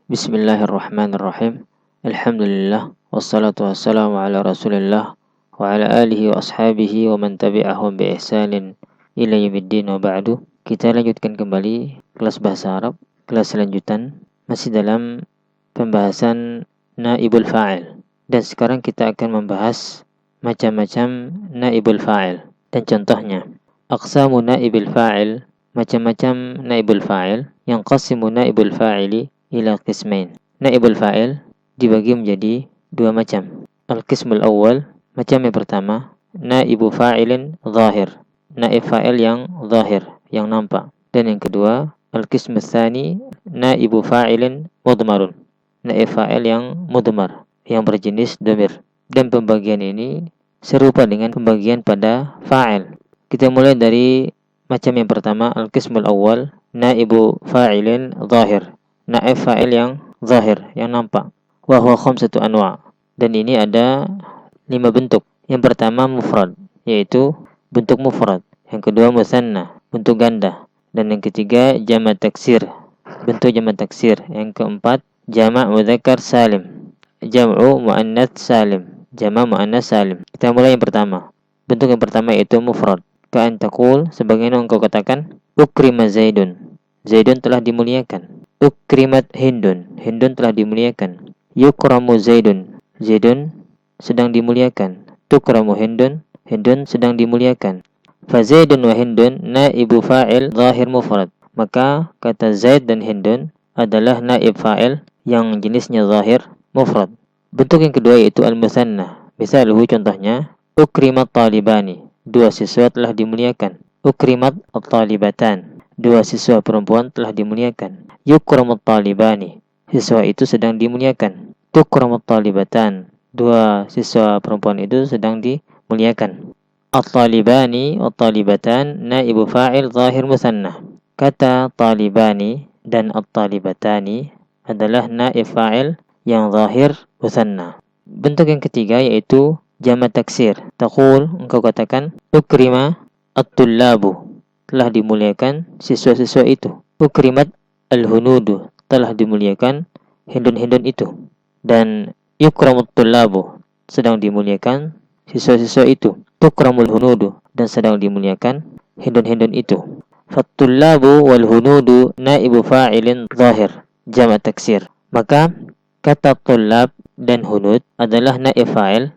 Bismillahirrahmanirrahim. Alhamdulillah wassalatu wassalamu ala Rasulillah wa ala alihi wa ashabihi wa man tabi'ahum bi ihsanin ila yaumiddin wa ba'du. Kita lanjutkan kembali kelas bahasa Arab, kelas lanjutan masih dalam pembahasan naibul fa'il. Dan sekarang kita akan membahas macam-macam naibul fa'il dan contohnya. Aqsamu naibul fa'il, macam-macam naibul fa'il. Yang qasimu naibul fa'ili ila qismain. Naibul fa'il dibagi menjadi dua macam. Al-qismul awal, macam yang pertama, naibu fa'ilin zahir. Naib fa'il yang zahir, yang nampak. Dan yang kedua, al-qismul tsani, naibu fa'ilin mudmarun. Naib fa'il yang mudmar, yang berjenis dhamir. Dan pembagian ini serupa dengan pembagian pada fa'il. Kita mulai dari macam yang pertama, al-qismul awal, naibu fa'ilin zahir. Naib fa'il yang zahir, yang nampak. Wa huwa khamsatu anwa'. Dan ini ada 5 bentuk. Yang pertama mufrad, yaitu bentuk mufrad. Yang kedua musanna, bentuk ganda. Dan yang ketiga jama' taksir, bentuk jama' taksir. Yang keempat jama' mudzakkar salim, jam'u muannats salim, jama' muannats salim. Kita mulai yang pertama. Bentuk yang pertama yaitu mufrad. Ka'an taqul, sebagaimana engkau katakan, ukrima Zaidun, Zaidun telah dimuliakan. Ukrimat Hindun, Hindun telah dimuliakan. Yukramu Zaidun, Zaidun sedang dimuliakan. Tukramu Hindun, Hindun sedang dimuliakan. Fa Zaidun wa Hindun naibu fa'il zahir mufrad. Maka kata Zaid dan Hindun adalah naib fa'il yang jenisnya zahir mufrad. Bentuk yang kedua yaitu al-musanna. Misalnya contohnya, ukrimat talibani, dua siswa telah dimuliakan. Ukrimat at-talibatan, dua siswa perempuan telah dimuliakan. Yukramut talibani, siswa itu sedang dimuliakan. Tukramut talibatan, dua siswa perempuan itu sedang dimuliakan. At-talibani wa talibatan naibu fa'il zahir musanna. Kata talibani dan at-talibatani adalah naib fa'il yang zahir musanna. Bentuk yang ketiga yaitu jama' taksir. Taqul, engkau katakan, ukrima at-tullabu, telah dimuliakan siswa-siswa itu. Ukrimat al-hunudu, telah dimuliakan hindun-hindun itu. Dan yukramut tullabu, sedang dimuliakan siswa-siswa itu. Tukramul hunudu, dan sedang dimuliakan hindun-hindun itu. Fattullabu wal hunudu naibu fa'ilin zahir, jama' taksir. Maka kata tullab dan hunud adalah naib fa'il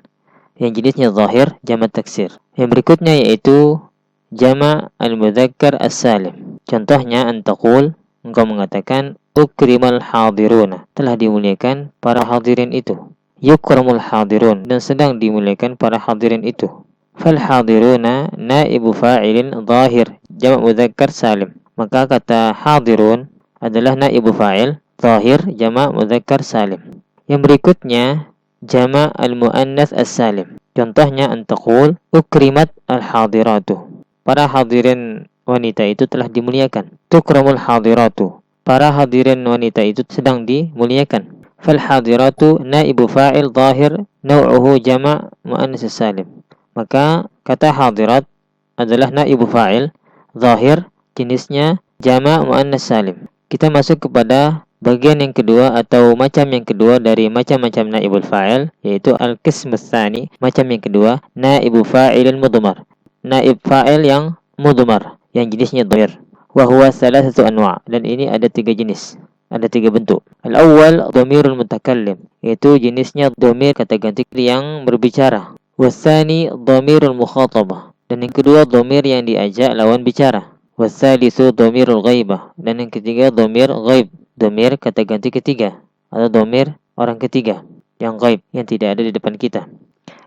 yang jenisnya zahir, jama' taksir. Yang berikutnya yaitu jama' al-mudzakkar as-salim. Contohnya antaqul, engkau mengatakan ukrimal hadiruna, telah dimuliakan para hadirin itu. Yukramul hadirun, dan sedang dimuliakan para hadirin itu. Fal hadiruna naibu fa'ilin zahir, jama' mudzakkar salim. Maka kata hadirun adalah naibu fa'il zahir, jama' mudzakkar salim. Yang berikutnya jama' al-muannats as-salim. Contohnya antaqul ukrimat al-hadiratu, para hadirin wanita itu telah dimuliakan. Tukramul hadiratu, para hadirin wanita itu sedang dimuliakan. Fal hadiratu naibu fa'il zahir, naw'uhu jama' muannats salim. Maka kata hadirat adalah naibu fa'il zahir, jenisnya jama' muannats salim. Kita masuk kepada bagian yang kedua atau macam yang kedua dari macam-macam naibul fa'il, yaitu al-qismus tsani, macam yang kedua, naibu fa'ilin mudmar. Naib fa'il yang mudmar, yang jenisnya dhamir. Wa huwa thalathatu anwa', dan ini ada 3 jenis, ada 3 bentuk. Al-awwal dhamirul mutakallim, yaitu jenisnya dhamir kata ganti yang berbicara. Watsani dhamirul mukhatabah, dan yang kedua dhamir yang diajak lawan bicara. Watsalitsu dhamirul ghaibah, dan yang ketiga dhamir ghaib, dhamir kata ganti ketiga atau dhamir orang ketiga yang ghaib, yang tidak ada di depan kita.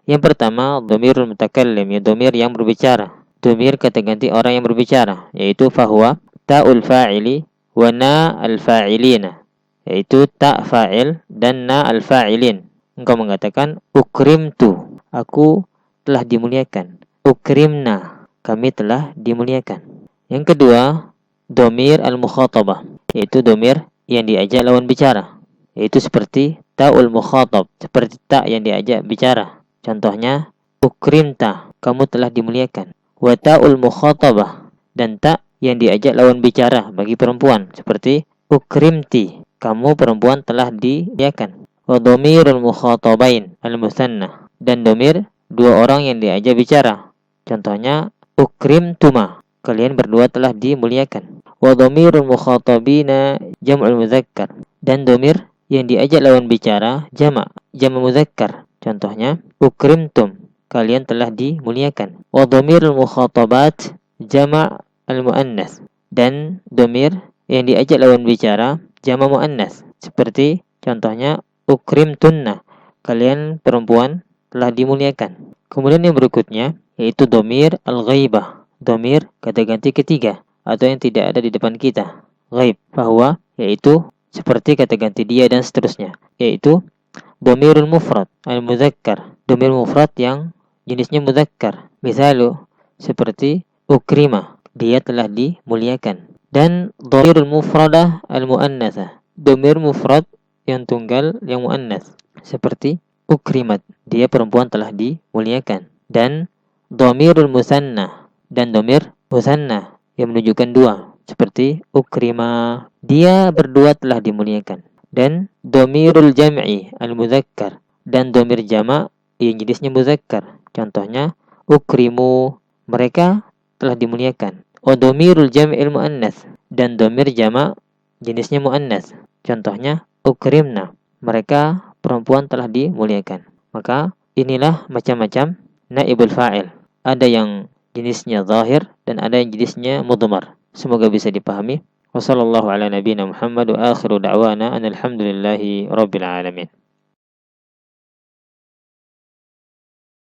Yang pertama dhamirul mutakallim, ya dhamir yang berbicara. Dhamir kata ganti orang yang berbicara, yaitu fahuwa ta'ul fa'ili wa na al-fa'ilina, yaitu ta' fa'il dan na al-fa'ilin. Engkau mengatakan ukrimtu, aku telah dimuliakan. Ukrimna, kami telah dimuliakan. Yang kedua dhamir al-mukhatabah, yaitu dhamir yang diajak lawan bicara, yaitu seperti ta'ul mukhatab, seperti ta' yang diajak bicara. Contohnya ukrimta, kamu telah dimuliakan. Wa ta'ul mukhatabah, dan ta' yang diajak lawan bicara bagi perempuan, seperti ukrimti, kamu perempuan telah dimuliakan. Wa dhamirul mukhatabain al-musanna, dan dhamir dua orang yang diajak bicara. Contohnya ukrimtuma, kalian berdua telah dimuliakan. Wa dhamirul mukhatabina jam'ul mudzakkar, dan dhamir yang diajak lawan bicara jamak mudzakkar. Contohnya ukrimtum, kalian telah dimuliakan. Wa dhamirul mukhatabat jama' al-muannas, dan dhamir yang diajak lawan bicara jama' muannas. Seperti contohnya ukrimtunna, kalian perempuan telah dimuliakan. Kemudian yang berikutnya yaitu dhamir al-ghaibah, dhamir kata ganti ketiga atau yang tidak ada di depan kita, ghaib, bahwa yaitu seperti kata ganti dia dan seterusnya, yaitu dhamirul mufrad al-mudzakkar, dhamir mufrad yang jenisnya mudzakkar. Misalu seperti ukrima, dia telah dimuliakan. Dan dhamirul mufradah al-muannatsa, dhamir mufrad yang tunggal yang muannas, seperti ukrimat, dia perempuan telah dimuliakan. Dan dhamirul musanna, dan dhamir musanna yang menunjukkan dua, seperti ukrima, dia berdua telah dimuliakan. Dan dhamirul jam'i al-mudzakkar, dan dhamir jama' yang jenisnya mudzakkar. Contohnya ukrimu, mereka telah dimuliakan. Wa dhamirul jam'il muannas, dan dhamir jama' jenisnya muannas. Contohnya ukrimna, mereka perempuan telah dimuliakan. Maka inilah macam-macam naibul fa'il. Ada yang jenisnya zahir dan ada yang jenisnya mudmar. Semoga bisa dipahami. Wassallallahu ala nabiyina Muhammad wa akhiru da'wana alhamdulillahi rabbil alamin.